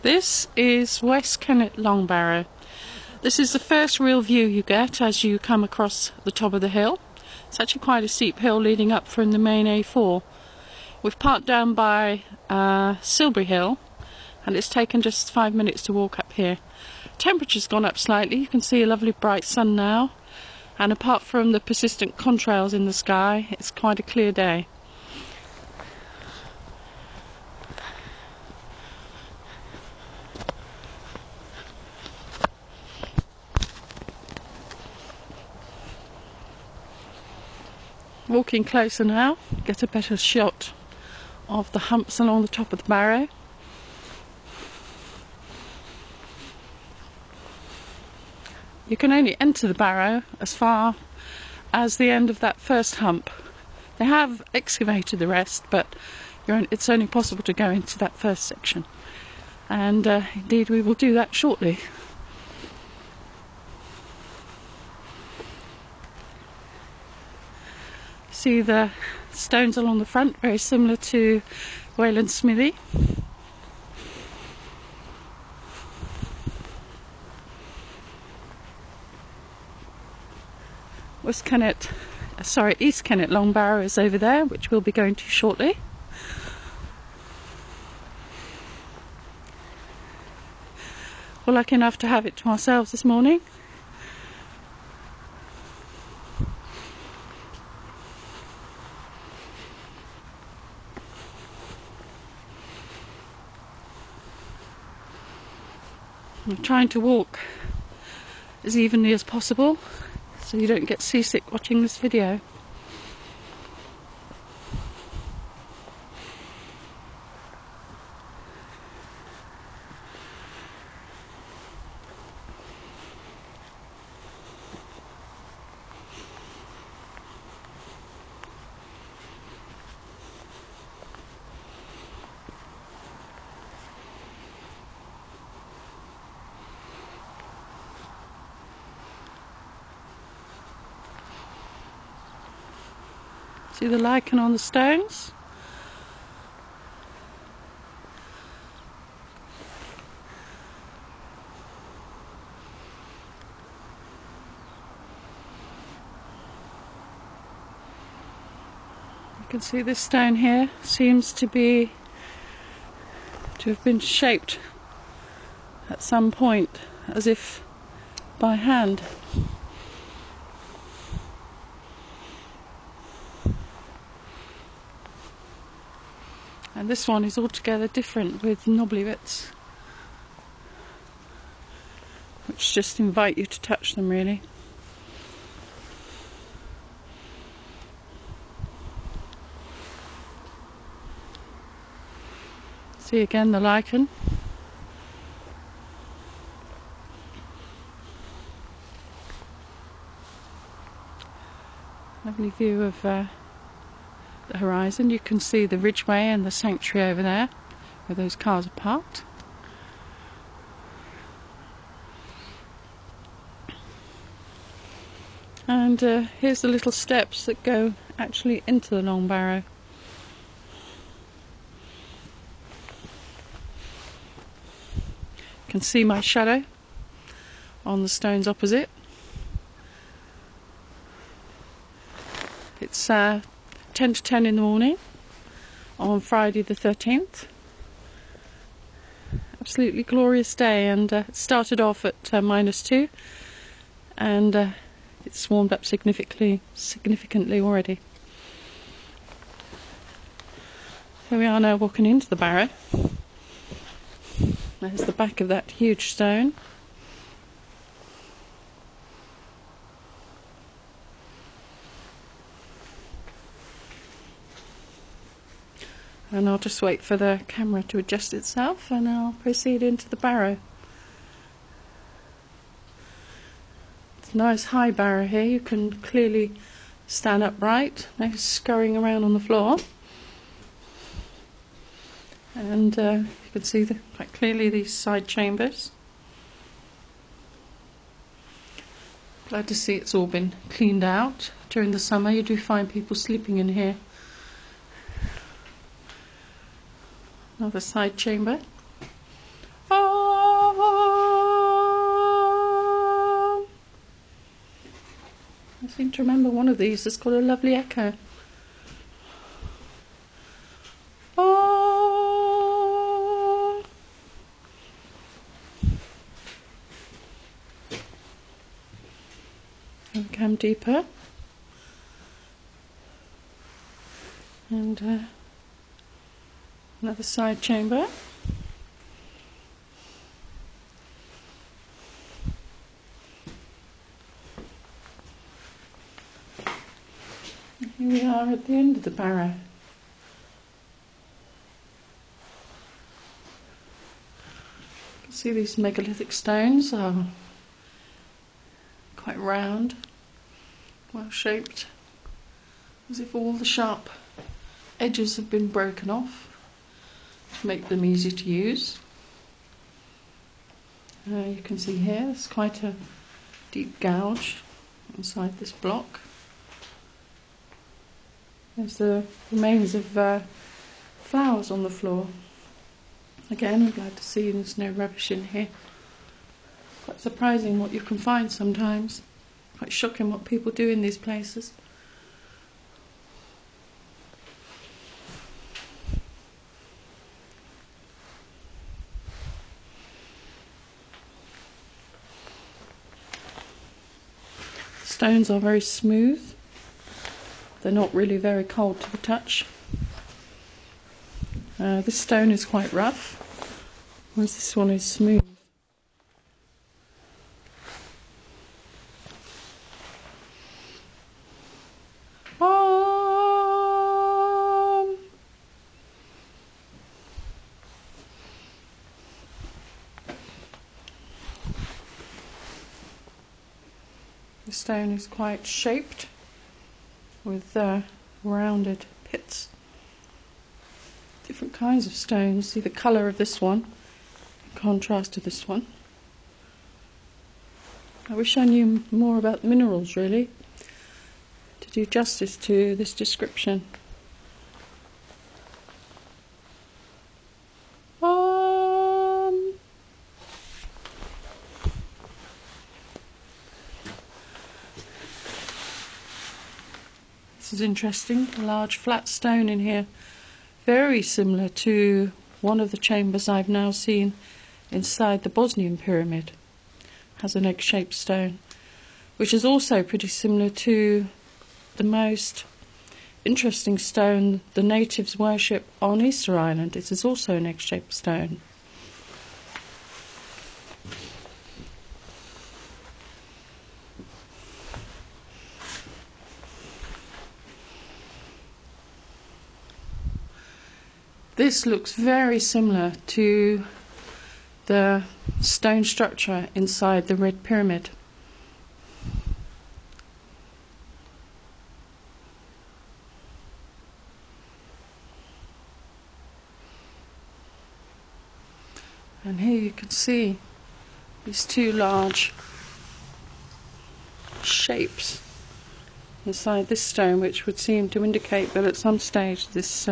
This is West Kennet Long Barrow. This is the first real view you get as you come across the top of the hill. It's actually quite a steep hill leading up from the main A4. We've parked down by Silbury Hill and it's taken just 5 minutes to walk up here. Temperature's gone up slightly, you can see a lovely bright sun now, and apart from the persistent contrails in the sky, it's quite a clear day. Walking closer now, get a better shot of the humps along the top of the barrow. You can only enter the barrow as far as the end of that first hump. They have excavated the rest, but it's only possible to go into that first section. And indeed we will do that shortly. See the stones along the front, very similar to Wayland Smithy. East Kennet Long Barrow is over there, which we'll be going to shortly. We're lucky enough to have it to ourselves this morning. I'm trying to walk as evenly as possible so you don't get seasick watching this video. See the lichen on the stones? You can see this stone here seems to have been shaped at some point as if by hand. And this one is altogether different with knobbly bits, which just invite you to touch them really. See again the lichen. Lovely view of the horizon. You can see the Ridgeway and the sanctuary over there where those cars are parked. And here's the little steps that go actually into the Long Barrow. You can see my shadow on the stones opposite. It's 10 to 10 in the morning on Friday the 13th. Absolutely glorious day, and it started off at -2 and it's warmed up significantly already. Here we are now walking into the barrow. There's the back of that huge stone. And I'll just wait for the camera to adjust itself and I'll proceed into the barrow. It's a nice high barrow here, you can clearly stand upright, no scurrying around on the floor. And you can see quite clearly these side chambers. Glad to see it's all been cleaned out. During the summer you do find people sleeping in here. Another side chamber. Oh, to remember one of these has got a lovely echo. Oh. And come deeper. And another side chamber. And here we are at the end of the barrow. You can see these megalithic stones are quite round, well shaped, as if all the sharp edges have been broken off to make them easy to use. You can see here there's quite a deep gouge inside this block. There's the remains of flowers on the floor. Again, I'm glad to see there's no rubbish in here. Quite surprising what you can find sometimes. Quite shocking what people do in these places. Stones are very smooth. They're not really very cold to the touch. This stone is quite rough, whereas this one is smooth. The stone is quite shaped with rounded pits. Different kinds of stones. See the colour of this one in contrast to this one. I wish I knew more about minerals really to do justice to this description. This is interesting, a large flat stone in here, very similar to one of the chambers I've now seen inside the Bosnian pyramid. Has an egg-shaped stone, which is also pretty similar to the most interesting stone the natives worship on Easter Island. This is also an egg-shaped stone. This looks very similar to the stone structure inside the Red Pyramid. And here you can see these two large shapes inside this stone, which would seem to indicate that at some stage this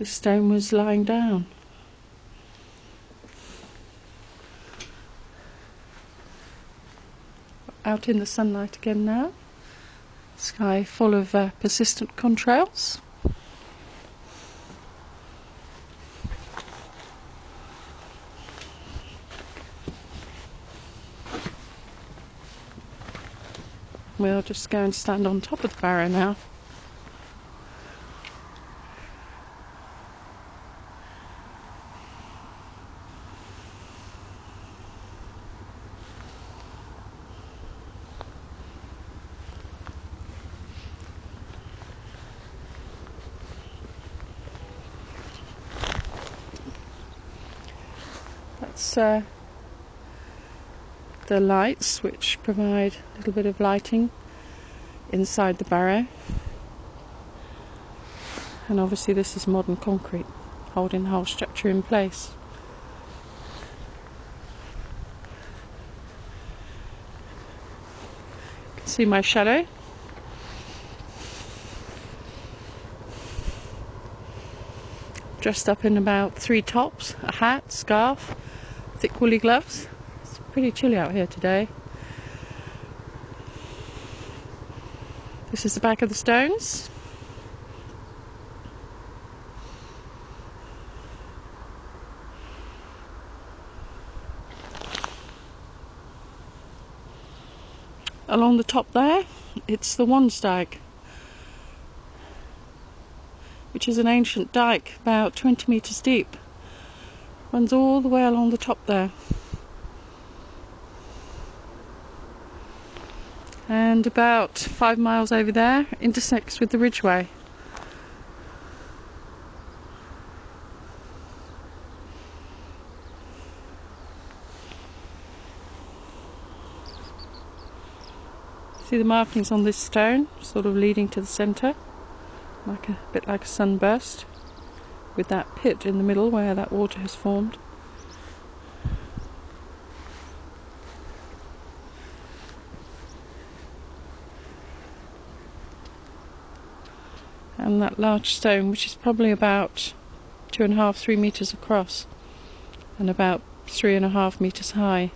stone was lying down. Out in the sunlight again now. Sky full of persistent contrails. We'll just go and stand on top of the barrow now. That's the lights, which provide a little bit of lighting inside the barrow. And obviously this is modern concrete, holding the whole structure in place. You can see my shadow. Dressed up in about 3 tops, a hat, scarf, thick woolly gloves. It's pretty chilly out here today. This is the back of the stones. Along the top there, it's the Wansdyke, which is an ancient dyke about 20 metres deep. Runs all the way along the top there. And about 5 miles over there, intersects with the Ridgeway. See the markings on this stone, sort of leading to the centre, like a bit like a sunburst, with that pit in the middle where that water has formed. And that large stone, which is probably about 2.5–3 metres across and about 3.5 metres high.